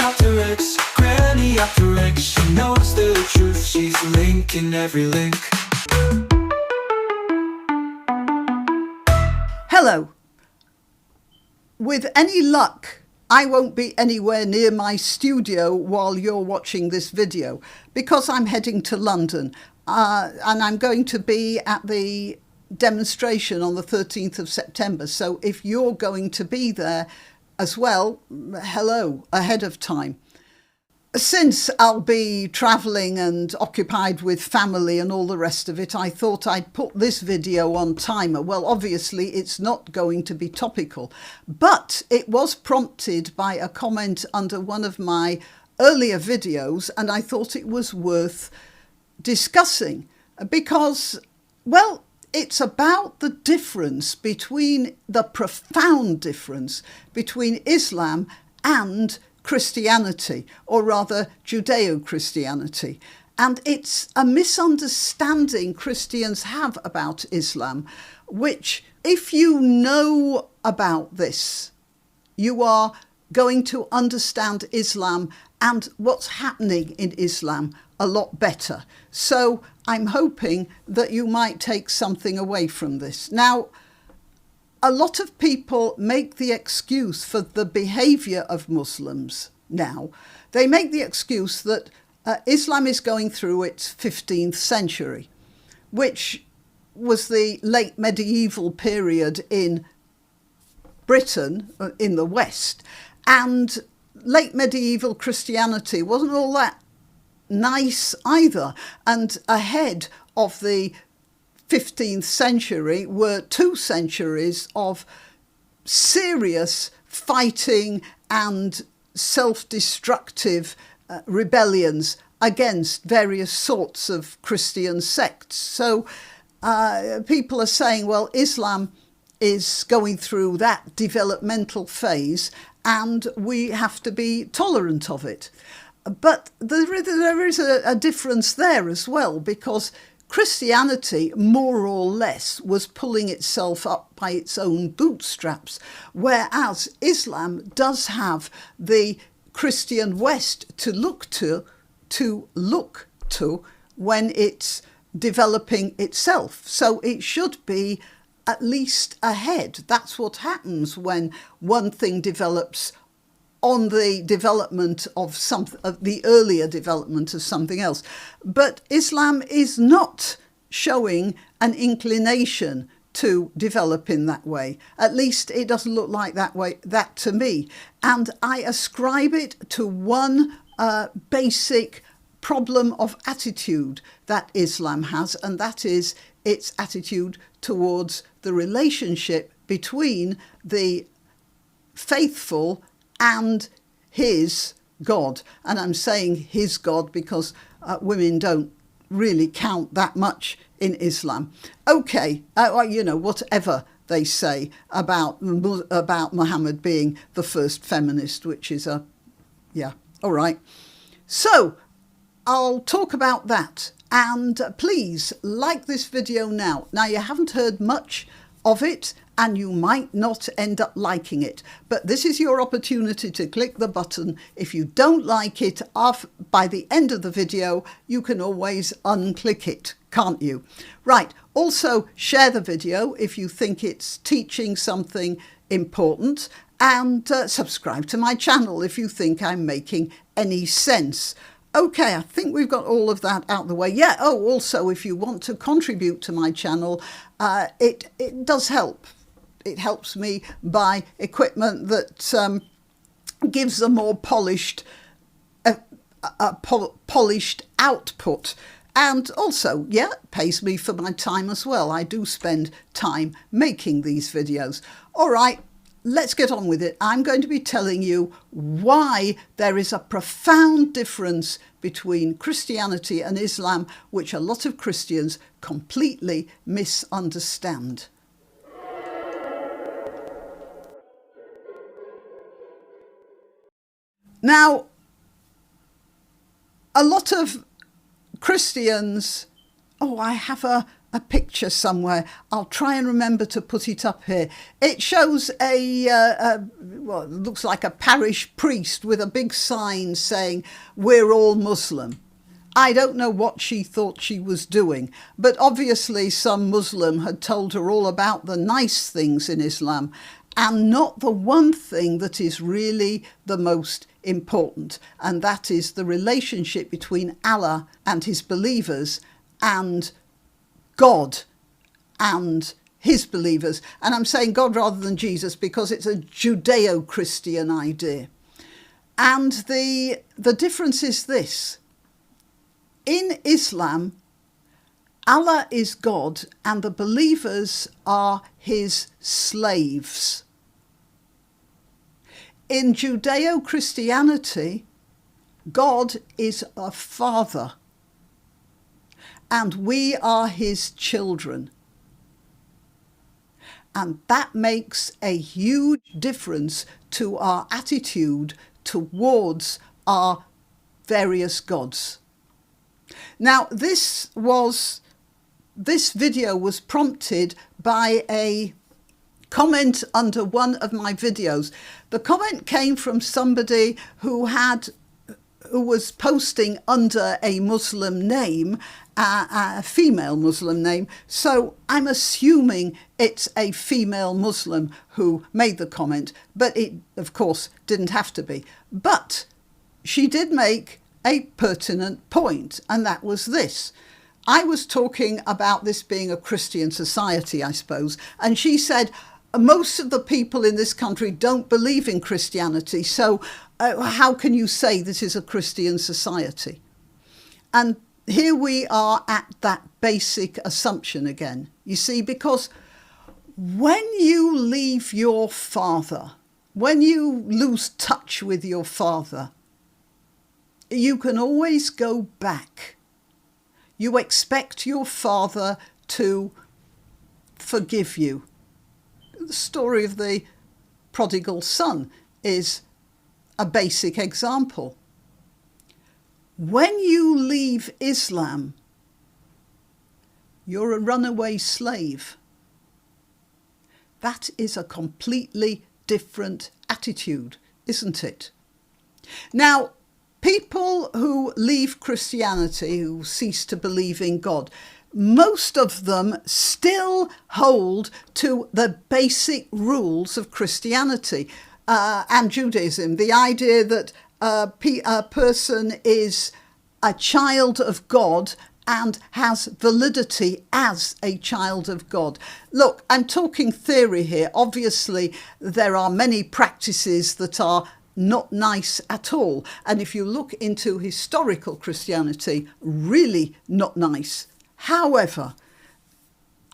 granniopteryx, granniopteryx. She knows the truth, she's linking every link. Hello. With any luck, I won't be anywhere near my studio while you're watching this video because I'm heading to London and I'm going to be at the demonstration on the 13th of September. So if you're going to be there as well, hello, ahead of time. Since I'll be travelling and occupied with family and all the rest of it, I thought I'd put this video on timer. Well, obviously it's not going to be topical, but it was prompted by a comment under one of my earlier videos, and I thought it was worth discussing because, well, it's about the difference between the profound difference between Islam and Christianity, or rather Judeo-Christianity. And it's a misunderstanding Christians have about Islam, which, if you know about this, you are going to understand Islam and what's happening in Islam a lot better. So I'm hoping that you might take something away from this. Now, a lot of people make the excuse for the behaviour of Muslims now. They make the excuse that Islam is going through its 15th century, which was the late medieval period in Britain, in the West. And late medieval Christianity wasn't all that nice either. And ahead of the 15th century were 2 centuries of serious fighting and self-destructive rebellions against various sorts of Christian sects. So people are saying, well, Islam is going through that developmental phase and we have to be tolerant of it. But there is a difference there as well, because Christianity, more or less, was pulling itself up by its own bootstraps, whereas Islam does have the Christian West to look to when it's developing itself. So it should be at least ahead. That's what happens when one thing develops on the development of the earlier development of something else. But Islam is not showing an inclination to develop in that way. At least it doesn't look like that to me. And I ascribe it to one basic problem of attitude that Islam has, and that is its attitude towards the relationship between the faithful and his God. And I'm saying his God because women don't really count that much in Islam. Okay, whatever they say about Muhammad being the first feminist, which is all right. So I'll talk about that. And please like this video now. Now, you haven't heard much of it and you might not end up liking it, but this is your opportunity to click the button. If you don't like it, by the end of the video, you can always unclick it, can't you? Right, also share the video if you think it's teaching something important, and subscribe to my channel if you think I'm making any sense. Okay, I think we've got all of that out the way. Yeah, also, if you want to contribute to my channel, it does help. It helps me buy equipment that gives a more polished output. And also, pays me for my time as well. I do spend time making these videos. All right. Let's get on with it. I'm going to be telling you why there is a profound difference between Christianity and Islam, which a lot of Christians completely misunderstand. Now, a lot of Christians, I have a a picture somewhere. I'll try and remember to put it up here. It shows well, it looks like a parish priest with a big sign saying, "We're all Muslim." I don't know what she thought she was doing, but obviously some Muslim had told her all about the nice things in Islam and not the one thing that is really the most important, and that is the relationship between Allah and his believers and God and his believers. And I'm saying God rather than Jesus because it's a Judeo-Christian idea. And the difference is this. In Islam, Allah is God and the believers are his slaves. In Judeo-Christianity, God is a father and we are his children. And that makes a huge difference to our attitude towards our various gods. Now, this video was prompted by a comment under one of my videos. The comment came from somebody who was posting under a Muslim name, a female Muslim name. So I'm assuming it's a female Muslim who made the comment, but it, of course, didn't have to be. But she did make a pertinent point, and that was this. I was talking about this being a Christian society, I suppose, and she said, most of the people in this country don't believe in Christianity, so how can you say this is a Christian society? And here we are at that basic assumption again, you see, because when you leave your father, when you lose touch with your father, you can always go back. You expect your father to forgive you. The story of the prodigal son is a basic example. When you leave Islam, you're a runaway slave. That is a completely different attitude, isn't it? Now, people who leave Christianity, who cease to believe in God, most of them still hold to the basic rules of Christianity and Judaism. The idea that a person is a child of God and has validity as a child of God. Look, I'm talking theory here. Obviously, there are many practices that are not nice at all. And if you look into historical Christianity, really not nice. However,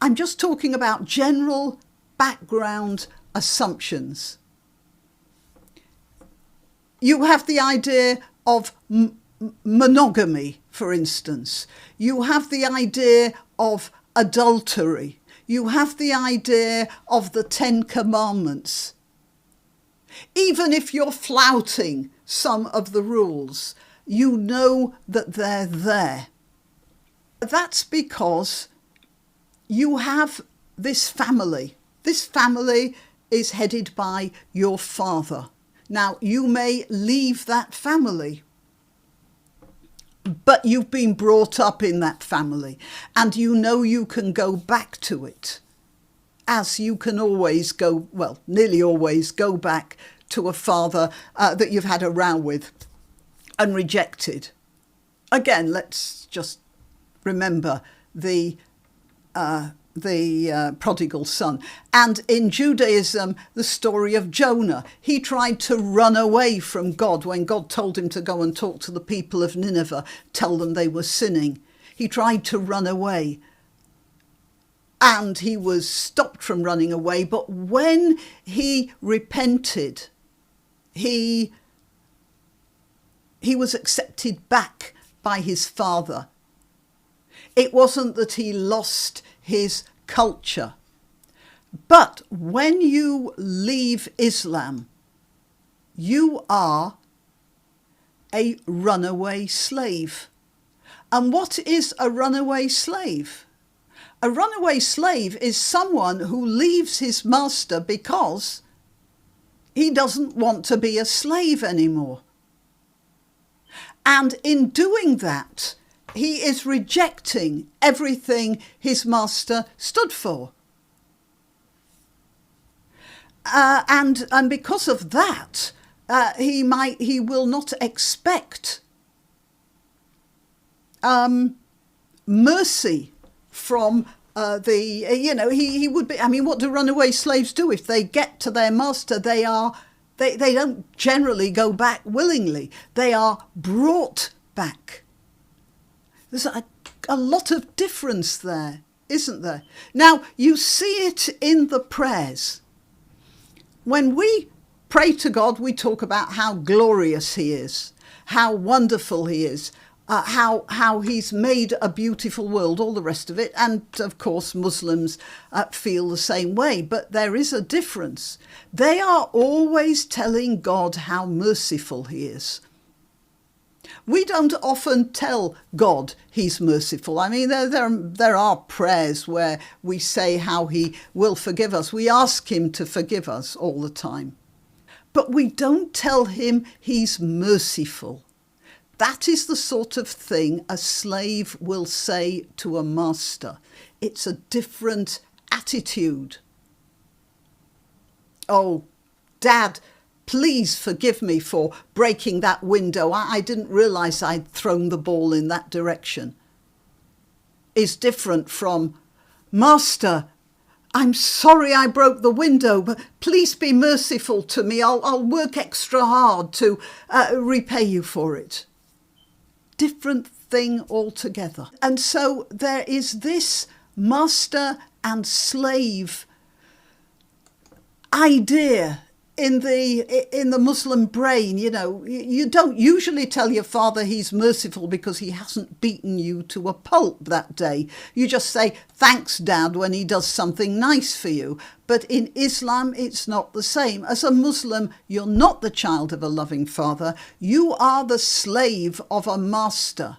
I'm just talking about general background assumptions. You have the idea of monogamy, for instance. You have the idea of adultery. You have the idea of the Ten Commandments. Even if you're flouting some of the rules, you know that they're there. That's because you have this family. This family is headed by your father. Now, you may leave that family, but you've been brought up in that family and you know you can go back to it, as you can always go, well, nearly always go back to a father that you've had a row with and rejected. Again, let's just remember the prodigal son. And in Judaism, the story of Jonah. He tried to run away from God when God told him to go and talk to the people of Nineveh, tell them they were sinning. He tried to run away. And he was stopped from running away. But when he repented, he was accepted back by his father. It wasn't that he lost his culture. But when you leave Islam, you are a runaway slave. And what is a runaway slave? A runaway slave is someone who leaves his master because he doesn't want to be a slave anymore. And in doing that, he is rejecting everything his master stood for. And because of that, he will not expect mercy from he would be. I mean, what do runaway slaves do if they get to their master? They don't generally go back willingly. They are brought back. There's a lot of difference there, isn't there? Now, you see it in the prayers. When we pray to God, we talk about how glorious he is, how wonderful he is, how he's made a beautiful world, all the rest of it. And of course, Muslims feel the same way. But there is a difference. They are always telling God how merciful he is. We don't often tell God he's merciful. I mean, there are prayers where we say how he will forgive us. We ask him to forgive us all the time. But we don't tell him he's merciful. That is the sort of thing a slave will say to a master. It's a different attitude. Oh, Dad, please forgive me for breaking that window. I didn't realise I'd thrown the ball in that direction. Is different from, Master, I'm sorry I broke the window, but please be merciful to me. I'll work extra hard to repay you for it. Different thing altogether. And so there is this master and slave idea in the Muslim brain. You know, you don't usually tell your father he's merciful because he hasn't beaten you to a pulp that day. You just say, thanks, Dad, when he does something nice for you. But in Islam, it's not the same. As a Muslim, you're not the child of a loving father. You are the slave of a master.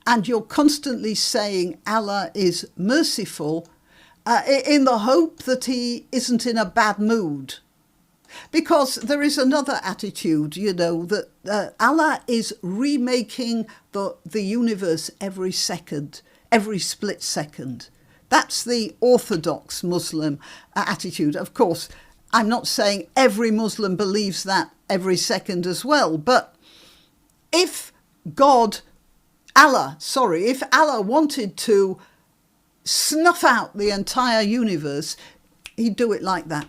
And you're constantly saying Allah is merciful in the hope that he isn't in a bad mood. Because there is another attitude, you know, that Allah is remaking the universe every second, every split second. That's the orthodox Muslim attitude. Of course, I'm not saying every Muslim believes that every second as well. But if Allah wanted to snuff out the entire universe, he'd do it like that.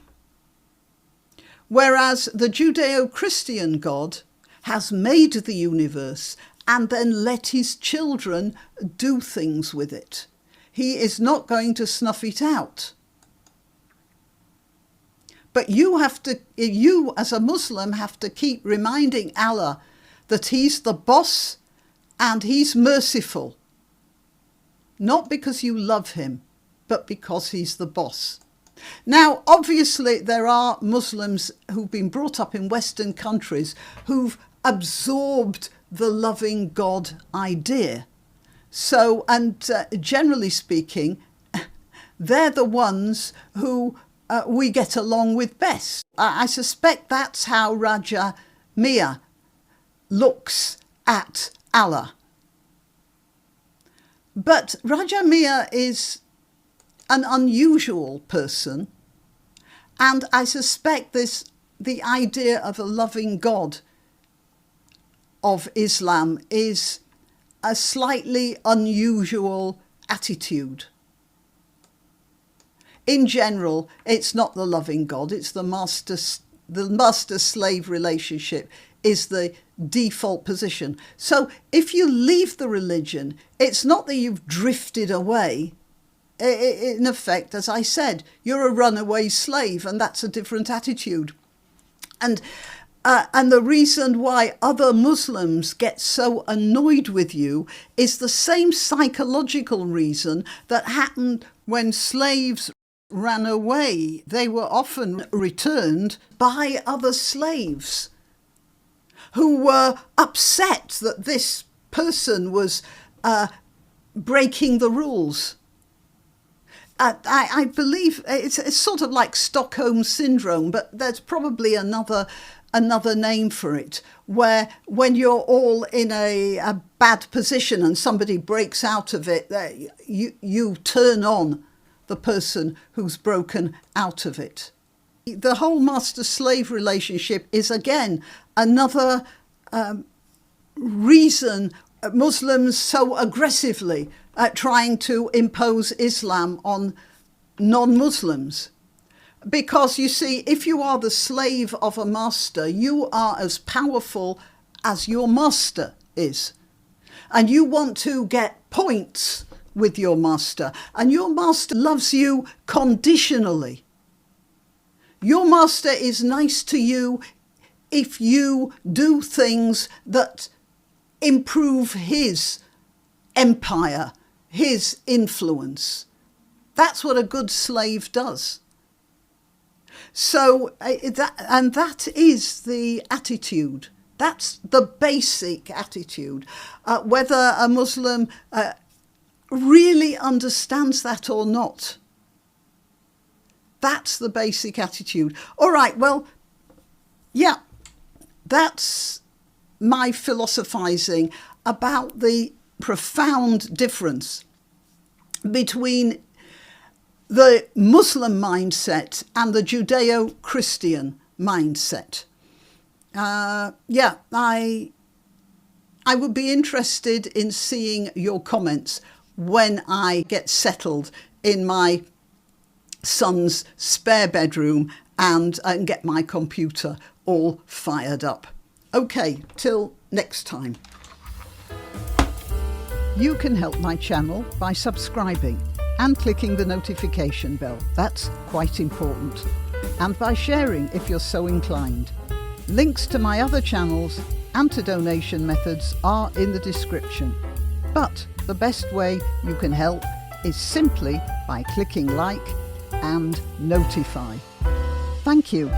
Whereas the Judeo-Christian God has made the universe and then let his children do things with it. He is not going to snuff it out. But you as a Muslim have to keep reminding Allah that he's the boss and he's merciful. Not because you love him, but because he's the boss. Now, obviously, there are Muslims who've been brought up in Western countries who've absorbed the loving God idea. So, and generally speaking, they're the ones who we get along with best. I suspect that's how Raja Miah looks at Allah. But Raja Miah is an unusual person, and I suspect the idea of a loving God of Islam is a slightly unusual attitude. In general, it's not the loving God, it's the master-slave relationship is the default position. So if you leave the religion, it's not that you've drifted away. In effect, as I said, you're a runaway slave, and that's a different attitude. And the reason why other Muslims get so annoyed with you is the same psychological reason that happened when slaves ran away. They were often returned by other slaves who were upset that this person was breaking the rules. I believe it's sort of like Stockholm syndrome, but there's probably another name for it, where when you're all in a bad position and somebody breaks out of it, you turn on the person who's broken out of it. The whole master-slave relationship is, again, another reason Muslims so aggressively trying to impose Islam on non-Muslims. Because, you see, if you are the slave of a master, you are as powerful as your master is. And you want to get points with your master. And your master loves you conditionally. Your master is nice to you if you do things that improve his empire, his influence. That's what a good slave does. So, that is the attitude. That's the basic attitude. Whether a Muslim really understands that or not, that's the basic attitude. All right, well, yeah, that's my philosophizing about the profound difference between the Muslim mindset and the Judeo-Christian mindset. I would be interested in seeing your comments when I get settled in my son's spare bedroom and get my computer all fired up. Okay, till next time. You can help my channel by subscribing and clicking the notification bell. That's quite important. And by sharing if you're so inclined. Links to my other channels and to donation methods are in the description. But the best way you can help is simply by clicking like and notify. Thank you.